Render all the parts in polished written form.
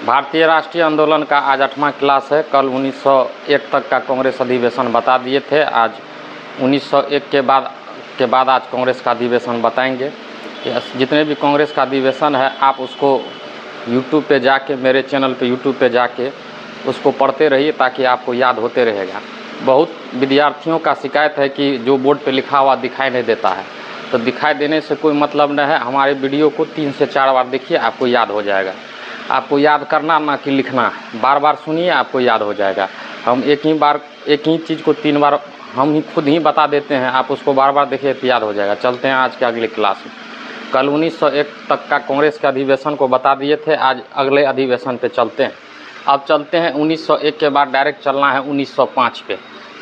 भारतीय राष्ट्रीय आंदोलन का आज 8वां क्लास है। कल 1901 तक का कांग्रेस अधिवेशन बता दिए थे। आज 1901 के बाद आज कांग्रेस का अधिवेशन बताएंगे। जितने भी कांग्रेस का अधिवेशन है आप उसको यूट्यूब पे जाके, मेरे चैनल पे यूट्यूब पे जाके उसको पढ़ते रहिए ताकि आपको याद होते रहेगा। बहुत विद्यार्थियों का शिकायत है कि जो बोर्ड पे लिखा हुआ दिखाई नहीं देता है, तो दिखाई देने से कोई मतलब नहीं है। हमारे वीडियो को 3 से 4 बार देखिए, आपको याद हो जाएगा। आपको याद करना ना कि लिखना है, बार बार सुनिए, आपको याद हो जाएगा। हम एक ही चीज़ को 3 बार हम ही खुद ही बता देते हैं, आप उसको बार बार देखिए तो याद हो जाएगा। चलते हैं आज के अगले क्लास में। कल 1901 तक का कांग्रेस के अधिवेशन को बता दिए थे, आज अगले अधिवेशन पे चलते हैं। अब चलते हैं 1901 के बाद डायरेक्ट चलना है 1905 पे।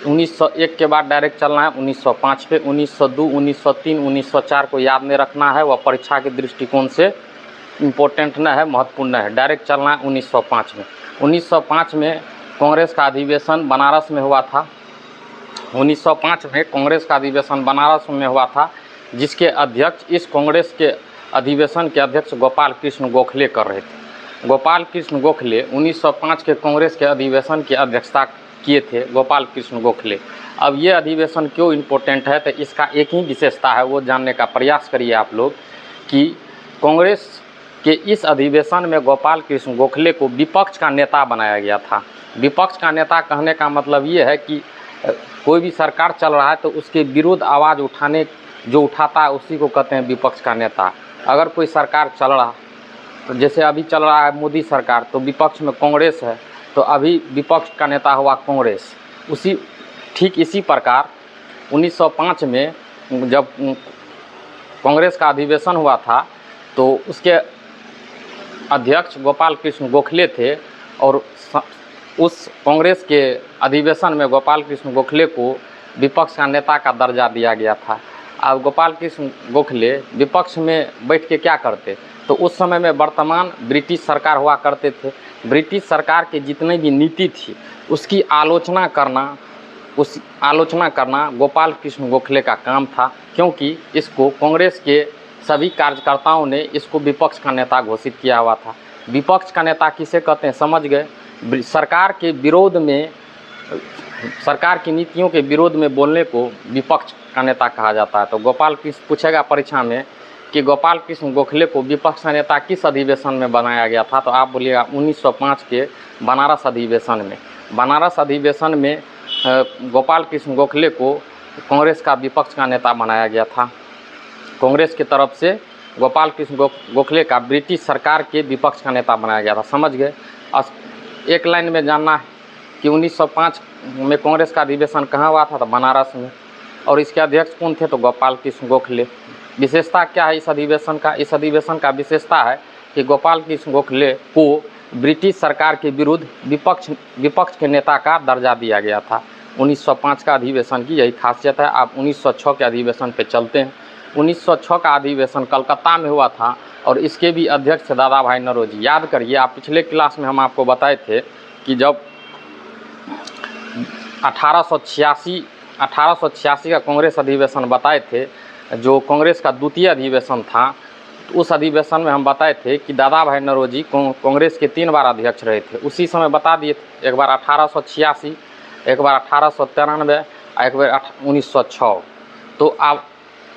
1901 के बाद डायरेक्ट चलना है 1905 पे। 1902, 1903, 1904 को याद नहीं रखना है, वह परीक्षा के दृष्टिकोण से इम्पोर्टेंट न है, महत्वपूर्ण है। डायरेक्ट चलना है 1905 में। 1905 में कांग्रेस का अधिवेशन बनारस में हुआ था। 1905 में कांग्रेस का अधिवेशन बनारस में हुआ था, जिसके अध्यक्ष, इस कांग्रेस के अधिवेशन के अध्यक्ष गोपाल कृष्ण गोखले कर रहे थे। गोपाल कृष्ण गोखले 1905 के कांग्रेस के अधिवेशन की अध्यक्षता किए थे, गोपाल कृष्ण गोखले। अब ये अधिवेशन क्यों इम्पोर्टेंट है, तो इसका एक ही विशेषता है, वो जानने का प्रयास करिए आप लोग कि कांग्रेस के इस अधिवेशन में गोपाल कृष्ण गोखले को विपक्ष का नेता बनाया गया था। विपक्ष का नेता कहने का मतलब ये है कि कोई भी सरकार चल रहा है तो उसके विरुद्ध आवाज़ उठाता है, उसी को कहते हैं विपक्ष का नेता। अगर कोई सरकार चल रहा, तो जैसे अभी चल रहा है मोदी सरकार, तो विपक्ष में कांग्रेस है, तो अभी विपक्ष का नेता हुआ कांग्रेस। ठीक इसी प्रकार 1905 में जब कांग्रेस का अधिवेशन हुआ था तो उसके अध्यक्ष गोपाल कृष्ण गोखले थे, और उस कांग्रेस के अधिवेशन में गोपाल कृष्ण गोखले को विपक्ष का नेता का दर्जा दिया गया था। अब गोपाल कृष्ण गोखले विपक्ष में बैठ के क्या करते, तो उस समय में वर्तमान ब्रिटिश सरकार हुआ करते थे। ब्रिटिश सरकार की जितनी भी नीति थी उसकी आलोचना करना गोपाल कृष्ण गोखले का काम था, क्योंकि इसको कांग्रेस के सभी कार्यकर्ताओं ने इसको विपक्ष का नेता घोषित किया हुआ था। विपक्ष का नेता किसे कहते हैं, समझ गए? सरकार के विरोध में, सरकार की नीतियों के विरोध में बोलने को विपक्ष का नेता कहा जाता है। तो गोपाल कृष्ण पूछेगा परीक्षा में कि गोपाल कृष्ण गोखले को विपक्ष का नेता किस अधिवेशन में बनाया गया था, तो आप बोलिएगा 1905 के बनारस अधिवेशन में। बनारस अधिवेशन में गोपाल कृष्ण गोखले को कांग्रेस का विपक्ष का नेता बनाया गया था। कांग्रेस की तरफ से गोपाल कृष्ण गोखले का ब्रिटिश सरकार के विपक्ष का नेता बनाया गया था। समझ गए? एक लाइन में जानना है कि 1905 में कांग्रेस का अधिवेशन कहाँ हुआ था, तो बनारस में, और इसके अध्यक्ष कौन थे, तो गोपाल कृष्ण गोखले। विशेषता क्या है इस अधिवेशन का? इस अधिवेशन का विशेषता है कि गोपाल कृष्ण गोखले को ब्रिटिश सरकार के विरुद्ध विपक्ष के नेता का दर्जा दिया गया था। 1905 का अधिवेशन की यही खासियत है। आप 1906 के अधिवेशन पे चलते हैं। 1906 का अधिवेशन कलकत्ता में हुआ था, और इसके भी अध्यक्ष दादा भाई नौरोजी। याद करिए, आप पिछले क्लास में हम आपको बताए थे कि जब 1886 का कांग्रेस अधिवेशन बताए थे, जो कांग्रेस का द्वितीय अधिवेशन था, तो उस अधिवेशन में हम बताए थे कि दादा भाई नौरोजी कांग्रेस के 3 बार अध्यक्ष रहे थे। उसी समय बता दिए थे, एक बार 1886, एक बार 1893 और एक बार 1906। तो अब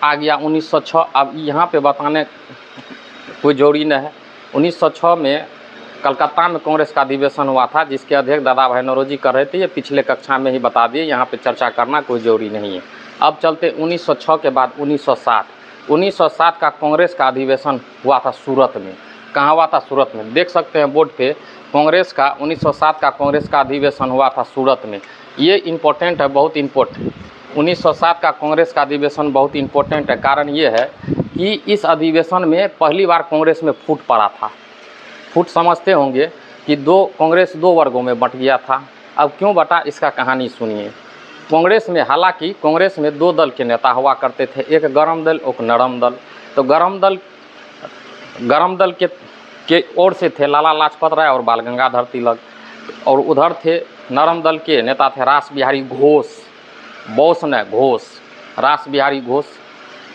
आ गया 1906। अब यहाँ पे बताने कोई जरूरी नहीं है। 1906 में कलकत्ता में कांग्रेस का अधिवेशन हुआ था, जिसके अध्यक्ष दादा भाई नौरोजी कर रहे थे। ये पिछले कक्षा में ही बता दिए, यहाँ पे चर्चा करना कोई जरूरी नहीं है। अब चलते 1906 के बाद 1907। 1907 का कांग्रेस का अधिवेशन हुआ था सूरत में। कहाँ हुआ था? सूरत में। देख सकते हैं बोर्ड पे, कांग्रेस का 1907 का कांग्रेस का अधिवेशन हुआ था सूरत में। ये इम्पोर्टेंट है, बहुत इम्पोर्टेंट। 1907 का कांग्रेस का अधिवेशन बहुत इम्पोर्टेंट है। कारण ये है कि इस अधिवेशन में पहली बार कांग्रेस में फूट पड़ा था। फूट समझते होंगे कि कांग्रेस 2 वर्गों में बंट गया था। अब क्यों बटा, इसका कहानी सुनिए। कांग्रेस में, हालांकि कांग्रेस में 2 दल के नेता हुआ करते थे, एक गरम दल, एक नरम दल। तो गरम दल के ओर से थे लाला लाजपत राय और बाल गंगाधर तिलक, और उधर थे नरम दल के नेता थे रास बिहारी घोष, रास बिहारी घोष।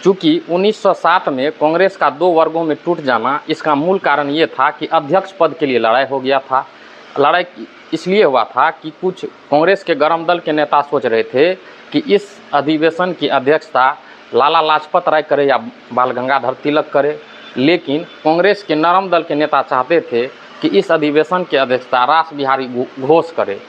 चूँकि 1907 में कांग्रेस का 2 वर्गों में टूट जाना, इसका मूल कारण ये था कि अध्यक्ष पद के लिए लड़ाई हो गया था। लड़ाई इसलिए हुआ था कि कुछ कांग्रेस के गरम दल के नेता सोच रहे थे कि इस अधिवेशन की अध्यक्षता लाला लाजपत राय करे या बाल गंगाधर तिलक करे, लेकिन कांग्रेस के नरम दल के नेता चाहते थे कि इस अधिवेशन की अध्यक्षता रास बिहारी घोष करे।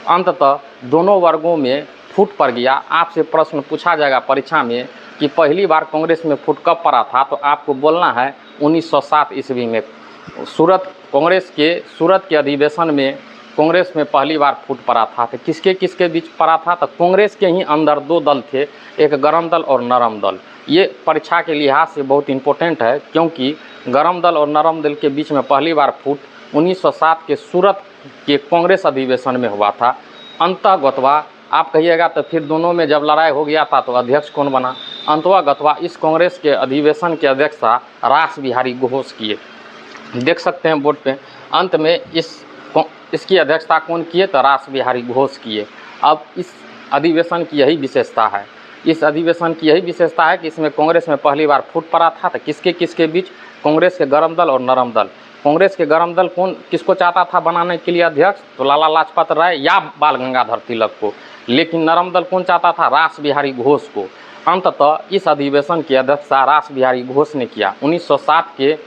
अंततः दोनों वर्गों में फूट पड़ गया। आपसे प्रश्न पूछा जाएगा परीक्षा में कि पहली बार कांग्रेस में फूट कब पड़ा था, तो आपको बोलना है 1907 ईस्वी में कांग्रेस के सूरत के अधिवेशन में कांग्रेस में पहली बार फूट पड़ा था। तो किसके किसके बीच पड़ा था, तो कांग्रेस के ही अंदर 2 दल थे, एक गरम दल और नरम दल। ये परीक्षा के लिहाज से बहुत इंपॉर्टेंट है, क्योंकि गरम दल और नरम दल के बीच में पहली बार फूट 1907 के सूरत के कांग्रेस अधिवेशन में हुआ था। अंततः आप कहिएगा तो फिर दोनों में जब लड़ाई हो गया था तो अध्यक्ष कौन बना? अंततः इस कांग्रेस के अधिवेशन की अध्यक्षता रास बिहारी घोष किए। देख सकते हैं बोर्ड पे, अंत में इसकी अध्यक्षता कौन किए? तो रास बिहारी घोष किए। अब इस अधिवेशन की यही विशेषता है, इस अधिवेशन की यही विशेषता है कि इसमें कांग्रेस में पहली बार फूट पड़ा था। तो किसके किसके बीच? कांग्रेस के गरम दल और नरम दल। कांग्रेस के गरम दल किसको चाहता था बनाने के लिए अध्यक्ष? तो लाला लाजपत राय या बाल गंगाधर तिलक को। लेकिन नरम दल कौन चाहता था? रास बिहारी घोष को। अंततः इस अधिवेशन की अध्यक्षता रास बिहारी घोष ने किया। 1907 के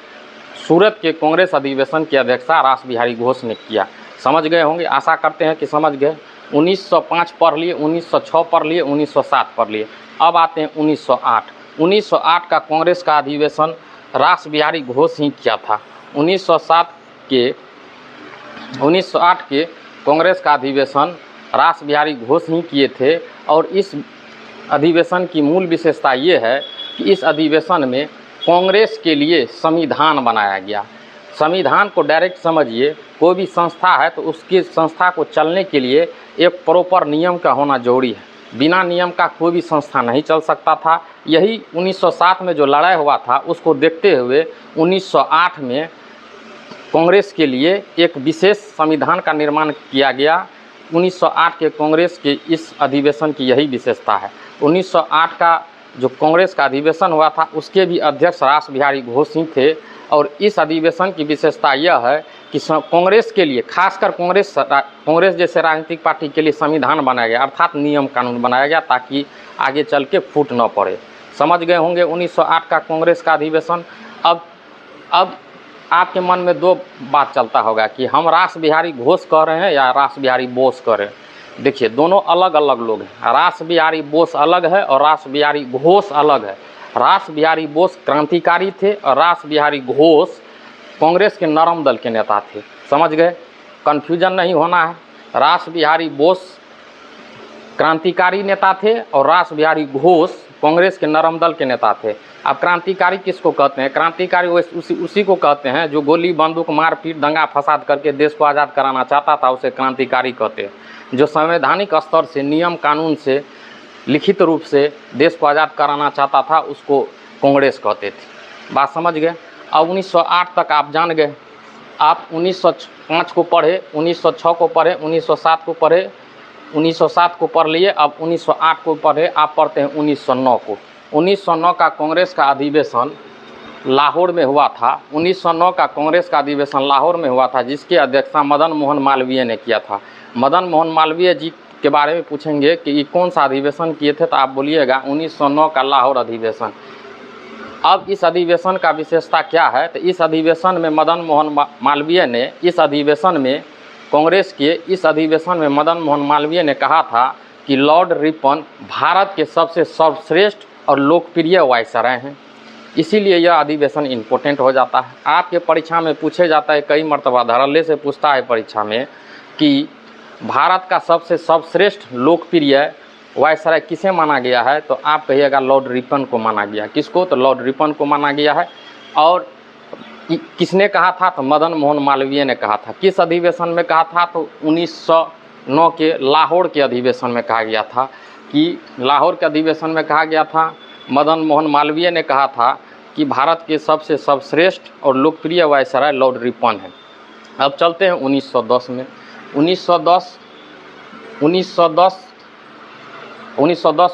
सूरत के कांग्रेस अधिवेशन की अध्यक्षता रास बिहारी घोष ने किया। समझ गए होंगे, आशा करते हैं कि समझ गए। 1905 पढ़ लिए, 1906 पढ़ लिए, 1907 पढ़ लिए। अब आते हैं 1908। 1908 का कांग्रेस का अधिवेशन रास बिहारी घोष ही किया था। 1908 के कांग्रेस का अधिवेशन रास बिहारी घोष ही किए थे। और इस अधिवेशन की मूल विशेषता ये है कि इस अधिवेशन में कांग्रेस के लिए संविधान बनाया गया। संविधान को डायरेक्ट समझिए, कोई भी संस्था है तो उसकी संस्था को चलने के लिए एक प्रॉपर नियम का होना जरूरी है। बिना नियम का कोई भी संस्था नहीं चल सकता था। यही 1907 में जो लड़ाई हुआ था उसको देखते हुए 1908 में कांग्रेस के लिए एक विशेष संविधान का निर्माण किया गया। 1908 के कांग्रेस के इस अधिवेशन की यही विशेषता है। 1908 का जो कांग्रेस का अधिवेशन हुआ था उसके भी अध्यक्ष रास बिहारी घोष ही थे। और इस अधिवेशन की विशेषता यह है कि कांग्रेस के लिए, खासकर कांग्रेस जैसे राजनीतिक पार्टी के लिए संविधान बनाया गया, अर्थात नियम कानून बनाया गया, ताकि आगे चल के फूट न पड़े। समझ गए होंगे 1908 का कांग्रेस का अधिवेशन। अब आपके मन में 2 बात चलता होगा कि हम रास बिहारी घोष कह रहे हैं या रास बिहारी बोस कह रहे हैं। देखिए, दोनों अलग अलग लोग हैं। रास बिहारी बोस अलग है और रास बिहारी घोष अलग है। रास बिहारी बोस क्रांतिकारी थे और रास बिहारी घोष कांग्रेस के नरम दल के नेता थे। समझ गए, कन्फ्यूजन नहीं होना है। रास बिहारी बोस क्रांतिकारी नेता थे और रास बिहारी घोष कांग्रेस के नरम दल के नेता थे। अब क्रांतिकारी किसको कहते हैं? क्रांतिकारी उसी को कहते हैं जो गोली बंदूक मारपीट दंगा फसाद करके देश को आज़ाद कराना चाहता था, उसे क्रांतिकारी कहते हैं। जो संवैधानिक स्तर से, नियम कानून से, लिखित रूप से देश को आज़ाद कराना चाहता था, उसको कांग्रेस कहते थे। बात समझ गए। अब 1908 तक आप जान गए। आप 1905 को पढ़े, 1906 को पढ़े, 1907 को पढ़े, 1907 को पढ़ लिए। अब 1908 को पढ़े। आप पढ़ते हैं 1909 को। 1909 का कांग्रेस का अधिवेशन लाहौर में हुआ था। 1909 का कांग्रेस का अधिवेशन लाहौर में हुआ था, जिसकी अध्यक्षता मदन मोहन मालवीय ने किया था। मदन मोहन मालवीय जी के बारे में पूछेंगे कि ये कौन सा अधिवेशन किए थे, तो आप बोलिएगा 1909 का लाहौर अधिवेशन। अब इस अधिवेशन का विशेषता क्या है? तो इस अधिवेशन में मदन मोहन मालवीय ने, इस अधिवेशन में कांग्रेस के इस अधिवेशन में मदन मोहन मालवीय ने कहा था कि लॉर्ड रिपन भारत के सबसे सर्वश्रेष्ठ और लोकप्रिय वायसराय हैं। इसीलिए यह अधिवेशन इम्पोर्टेंट हो जाता है। आपके परीक्षा में पूछे जाता है, कई मर्तबा धड़ल्ले से पूछता है परीक्षा में कि भारत का सबसे सर्वश्रेष्ठ लोकप्रिय वायसराय किसे माना गया है, तो आप कहिएगा लॉर्ड रिपन को माना गया। किसको? तो लॉर्ड रिपन को माना गया है। और किसने कहा था? तो मदन मोहन मालवीय ने कहा था। किस अधिवेशन में कहा था? तो 1909 के लाहौर के अधिवेशन में कहा गया था। कि लाहौर के अधिवेशन में कहा गया था, मदन मोहन मालवीय ने कहा था कि भारत के सबसे सर्वश्रेष्ठ और लोकप्रिय वायसराय लॉर्ड रिपन है। अब चलते हैं 1910 में। 1910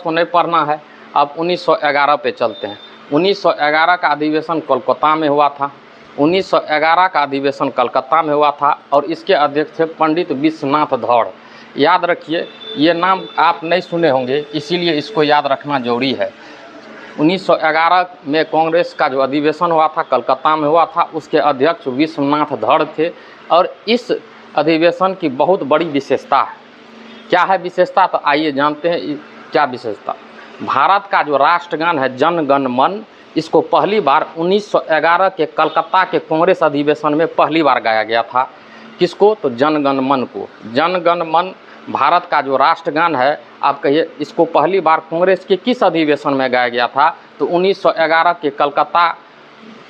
को नहीं पढ़ना है। अब 1911 पे चलते हैं। 1911 का अधिवेशन कोलकाता में हुआ था। 1911 का अधिवेशन कलकत्ता में हुआ था और इसके अध्यक्ष थे पंडित विश्वनाथ धौड़। याद रखिए, ये नाम आप नहीं सुने होंगे, इसीलिए इसको याद रखना जरूरी है। 1911 में कांग्रेस का जो अधिवेशन हुआ था कलकत्ता में हुआ था, उसके अध्यक्ष विश्वनाथ धौड़ थे। और इस अधिवेशन की बहुत बड़ी विशेषता है। क्या है विशेषता, तो आइए जानते हैं क्या विशेषता। भारत का जो राष्ट्रगान है जन गण मन, इसको पहली बार 1911 के कलकत्ता के कांग्रेस अधिवेशन में पहली बार गाया गया था। किसको, तो जन गण मन को। जन गण मन भारत का जो राष्ट्रगान है, आप कहिए इसको पहली बार कांग्रेस के किस अधिवेशन में गाया गया था, तो 1911 के कलकत्ता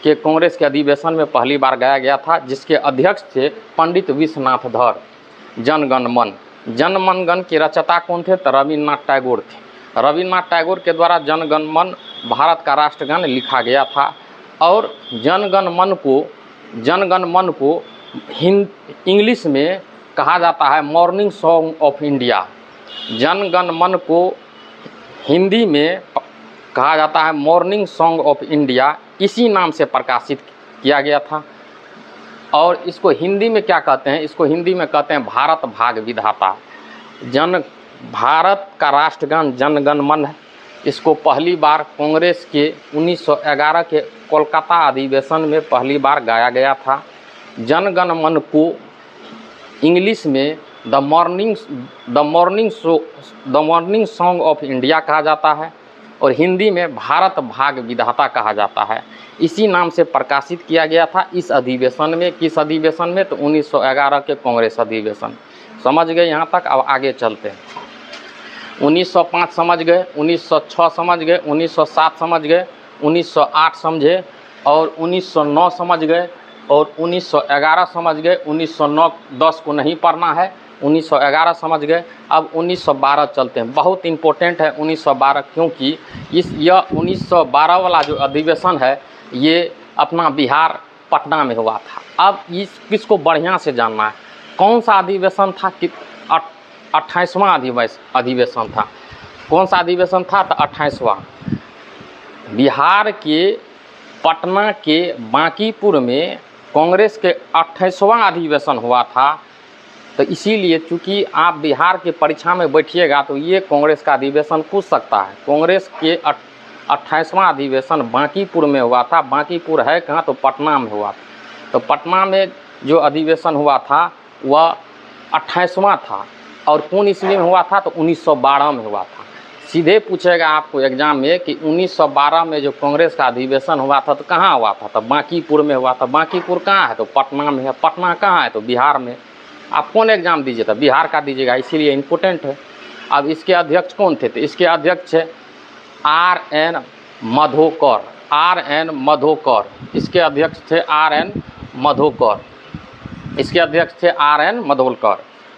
के कांग्रेस के अधिवेशन में पहली बार गाया गया था, जिसके अध्यक्ष थे पंडित विश्वनाथ धौड़। जन गण मन, जन मन गण के रचयिता कौन थे, तो रविन्द्रनाथ टैगोर थे। रविन्द्रनाथ टैगोर के द्वारा जन गण मन भारत का राष्ट्रगान लिखा गया था। और जन गण मन को इंग्लिश में कहा जाता है morning song of India. Jana Gana मन को हिंदी में कहा जाता है मॉर्निंग सॉन्ग ऑफ इंडिया, इसी नाम से प्रकाशित किया गया था। और इसको हिंदी में क्या कहते हैं, इसको हिंदी में कहते हैं भारत भाग विधाता। भारत का राष्ट्रगान जन गण मन है। इसको पहली बार कांग्रेस के 1911 के कोलकाता अधिवेशन में पहली बार गाया गया था। जन गण मन को इंग्लिश में the morning song of India कहा जाता है और हिंदी में भारत भाग विधाता कहा जाता है। इसी नाम से प्रकाशित किया गया था इस अधिवेशन में। किस अधिवेशन में, तो 1911 के कांग्रेस अधिवेशन। समझ गए यहाँ तक। अब आगे चलते हैं। 1905 समझ गए, 1906 समझ गए, 1907 समझ गए, 1908 समझे और 1909 समझ गए और 1911 समझ गए। 1909-10 को नहीं पढ़ना है, 1911 समझ गए। अब 1912 चलते हैं। बहुत इंपॉर्टेंट है 1912, क्योंकि यह 1912 वाला जो अधिवेशन है ये अपना बिहार पटना में हुआ था। अब किसको बढ़िया से जानना है, कौन सा अधिवेशन था कि 28वां अधिवेशन था। कौन सा अधिवेशन था, तो 28वां। बिहार के पटना के बांकीपुर में कांग्रेस के 28वां अधिवेशन हुआ था। तो इसीलिए चूंकि आप बिहार की परीक्षा में बैठिएगा तो ये कांग्रेस का अधिवेशन पूछ सकता है। कांग्रेस के 28वां अधिवेशन बांकीपुर में हुआ था। बांकीपुर है कहाँ, तो पटना में हुआ था। तो पटना में जो अधिवेशन हुआ था वह 28वां था। और कौन ईस्वी में हुआ था, तो 1912 में हुआ था। सीधे पूछेगा आपको एग्जाम में कि 1912 में जो कांग्रेस का अधिवेशन हुआ था तो कहाँ हुआ था, तो बांकीपुर में हुआ था। बांकीपुर कहाँ है, तो पटना में है। पटना कहाँ है, तो बिहार में। आप कौन एग्जाम दीजिए, तो बिहार का दीजिएगा, इसीलिए इम्पोर्टेंट है। अब इसके अध्यक्ष कौन थे, तो इसके अध्यक्ष R.N. मधोकर। R.N. मधोकर इसके अध्यक्ष थे। R.N. मधोकर इसके अध्यक्ष थे। R.N. मधोकर,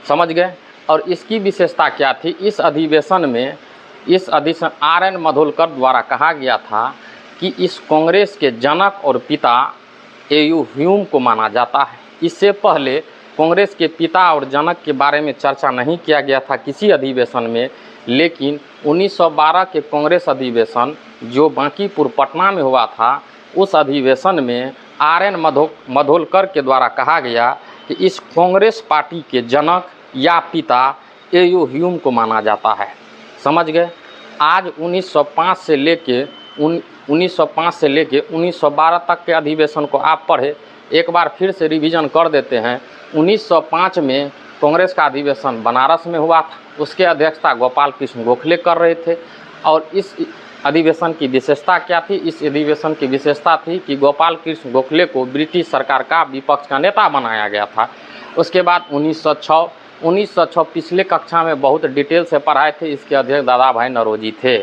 समझ गए। और इसकी विशेषता क्या थी, इस अधिवेशन में R.N. मधोकर द्वारा कहा गया था कि इस कांग्रेस के जनक और पिता A.U. ह्यूम को माना जाता है। इससे पहले कांग्रेस के पिता और जनक के बारे में चर्चा नहीं किया गया था किसी अधिवेशन में, लेकिन 1912 के कांग्रेस अधिवेशन जो बांकीपुर पटना में हुआ था, उस अधिवेशन में R.N. मधोकर के द्वारा कहा गया कि इस कांग्रेस पार्टी के जनक या पिता A.U. ह्यूम को माना जाता है। समझ गए। आज 1905 से लेके 1912 तक के अधिवेशन को आप पढ़े। एक बार फिर से रिवीजन कर देते हैं। 1905 में कांग्रेस का अधिवेशन बनारस में हुआ था। उसके अध्यक्षता गोपाल कृष्ण गोखले कर रहे थे। और इस अधिवेशन की विशेषता क्या थी, इस अधिवेशन की विशेषता थी कि गोपाल कृष्ण गोखले को ब्रिटिश सरकार का विपक्ष का नेता बनाया गया था। उसके बाद 1906 पिछले कक्षा में बहुत डिटेल से पढ़ाए थे। इसके अध्यक्ष दादा भाई नौरोजी थे।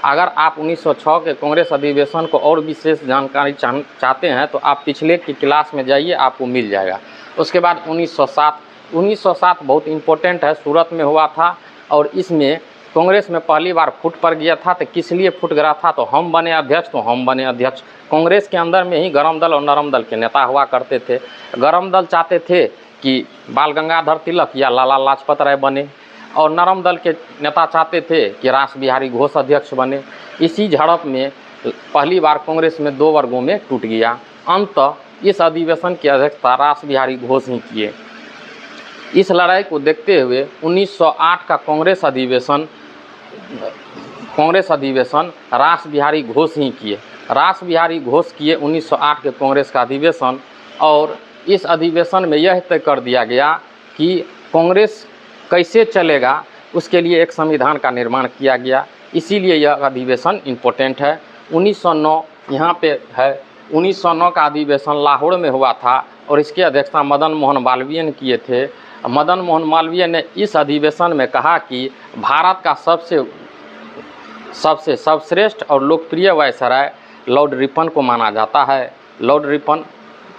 अगर आप 1906 के कांग्रेस अधिवेशन को और विशेष जानकारी चाहते हैं तो आप पिछले की क्लास में जाइए, आपको मिल जाएगा। उसके बाद 1907 बहुत इम्पोर्टेंट है, सूरत में हुआ था। और इसमें कांग्रेस में पहली बार फुट पड़ गया था। तो किस लिए फुट गया था, तो हम बने अध्यक्ष। कांग्रेस के अंदर में ही गरम दल और नरम दल के नेता हुआ करते थे। गरम दल चाहते थे कि बाल गंगाधर तिलक या लाला लाजपत राय बने, और नरम दल के नेता चाहते थे कि रास बिहारी घोष अध्यक्ष बने। इसी झड़प में पहली बार कांग्रेस में 2 वर्गों में टूट गया। अंततः इस अधिवेशन की अध्यक्षता रास बिहारी घोष ही किए। इस लड़ाई को देखते हुए 1908 का कांग्रेस अधिवेशन रास बिहारी घोष ही किए। रास बिहारी घोष किए 1908 के कांग्रेस का अधिवेशन, और इस अधिवेशन में यह तय कर दिया गया कि कांग्रेस कैसे चलेगा, उसके लिए एक संविधान का निर्माण किया गया। इसीलिए यह अधिवेशन इम्पोर्टेंट है। 1909 यहाँ पे है। 1909 का अधिवेशन लाहौर में हुआ था और इसकी अध्यक्षता मदन मोहन मालवीय ने किए थे। मदन मोहन मालवीय ने इस अधिवेशन में कहा कि भारत का सबसे सर्वश्रेष्ठ और लोकप्रिय वायसराय लॉर्ड रिपन को माना जाता है। लॉर्ड रिपन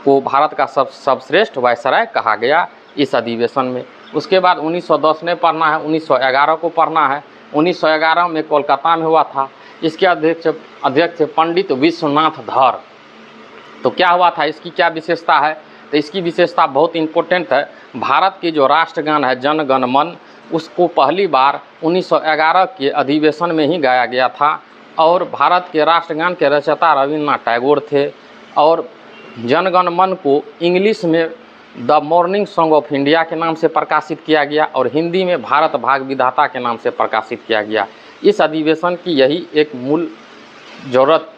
को भारत का सर्वश्रेष्ठ वायसराय कहा गया इस अधिवेशन में। उसके बाद 1910 में पढ़ना है, 1911 को पढ़ना है। 1911 में कोलकाता में हुआ था। इसके अध्यक्ष पंडित विश्वनाथ धर। तो क्या हुआ था, इसकी क्या विशेषता है? तो इसकी विशेषता बहुत इम्पोर्टेंट है। भारत की जो राष्ट्रगान है जन गण मन, उसको पहली बार 1911 के अधिवेशन में ही गाया गया था। और भारत के राष्ट्रगान के रचयिता रविन्द्रनाथ टैगोर थे। और जन गण मन को इंग्लिश में the morning song of India के नाम से प्रकाशित किया गया और हिंदी में भारत भाग विधाता के नाम से प्रकाशित किया गया। इस अधिवेशन की यही एक मूल जरूरत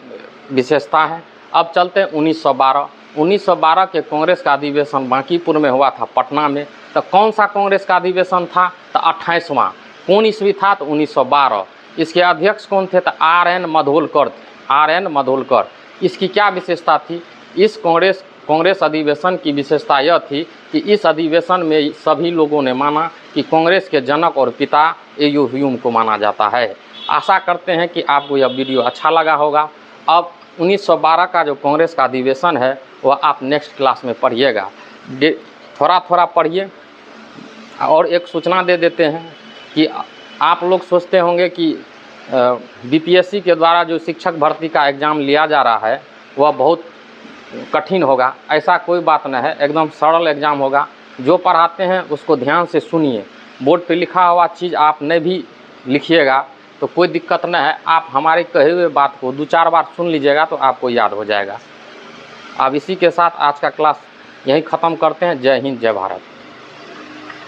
विशेषता है। अब चलते हैं 1912। 1912 के कांग्रेस का अधिवेशन बांकीपुर में हुआ था, पटना में। तो कौन सा कांग्रेस का अधिवेशन था? तो 28वां। कौन ईस्वी था? तो 1912। इसके अध्यक्ष कौन थे? तो R.N. मधोलकर थे। R.N. मधोलकर। इसकी क्या विशेषता थी? इस कांग्रेस अधिवेशन की विशेषता यह थी कि इस अधिवेशन में सभी लोगों ने माना कि कांग्रेस के जनक और पिता A.U. ह्यूम को माना जाता है। आशा करते हैं कि आपको यह वीडियो अच्छा लगा होगा। अब 1912 का जो कांग्रेस का अधिवेशन है वह आप नेक्स्ट क्लास में पढ़िएगा, थोड़ा पढ़िए। और एक सूचना दे देते हैं कि आप लोग सोचते होंगे कि BPSC के द्वारा जो शिक्षक भर्ती का एग्ज़ाम लिया जा रहा है वह बहुत कठिन होगा। ऐसा कोई बात नहीं है, एकदम सरल एग्ज़ाम होगा। जो पढ़ाते हैं उसको ध्यान से सुनिए। बोर्ड पे लिखा हुआ चीज़ आप नहीं भी लिखिएगा तो कोई दिक्कत नहीं है। आप हमारे कहे हुए बात को 2-4 बार सुन लीजिएगा तो आपको याद हो जाएगा। अब इसी के साथ आज का क्लास यहीं ख़त्म करते हैं। जय हिंद, जय भारत।